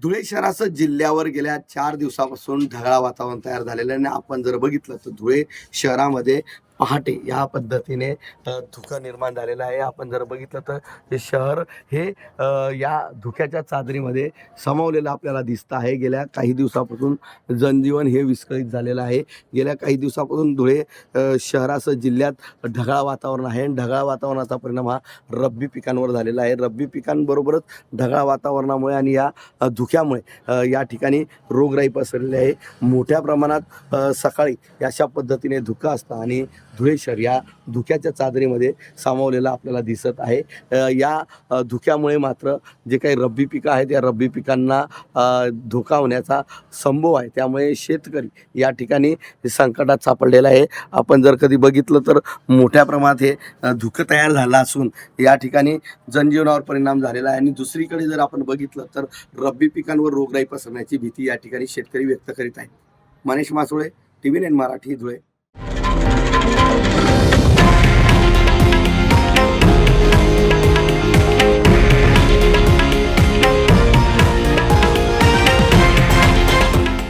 धुळे शहरासह जिल्ह्यावर गेल्या 4 दिवसापासून ढगाळ वातावरण तयार झालेलं आहे आणि आपण जर बघितलं तर धुळे शहरामध्ये पहाटे या पद्धतीने धुकं निर्माण झालेलं आहे. आपण जर बघितलं तर हे शहर हे या धुक्याच्या चादरीमध्ये सामावलेलं आपल्याला दिसतं आहे. गेल्या काही दिवसापासून जनजीवन हे विस्कळीत झालेलं आहे. गेल्या काही दिवसापासून धुळे शहरासह जिल्ह्यात ढगाळ वातावरण आहे आणि ढगाळ वातावरणाचा परिणाम हा रब्बी पिकांवर झालेला आहे. रब्बी पिकांबरोबरच ढगाळ वातावरणामुळे आणि या धुक्यामुळे या ठिकाणी रोगराई पसरलेली आहे. मोठ्या प्रमाणात सकाळी अशा पद्धतीने धुकं असतं आणि धुळे शहर या धुक्याच्या चादरीमध्ये सामावलेलं आपल्याला दिसत आहे. या धुक्यामुळे मात्र जे काही रब्बी पिकं आहेत या रब्बी पिकांना धोका होण्याचा संभव आहे. त्यामुळे शेतकरी या ठिकाणी संकटात सापडलेला आहे. आपण जर कधी बघितलं तर मोठ्या प्रमाणात हे धुकं तयार झालं असून या ठिकाणी जनजीवनावर परिणाम झालेला आहे आणि दुसरीकडे जर आपण बघितलं तर रब्बी पिकांवर रोगराई पसरण्याची भीती या ठिकाणी शेतकरी व्यक्त करीत आहेत. मनीष मासुळे, TV9 मराठी, धुळे.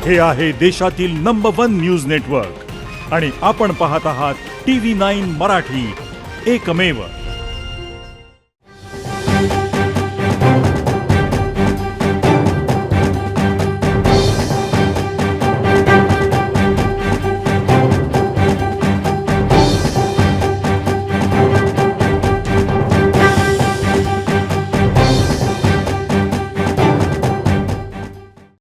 हे आहे देशातील नंबर 1 न्यूज नेटवर्क आणि आपण पाहत आहात TV9 मराठी, एकमेव.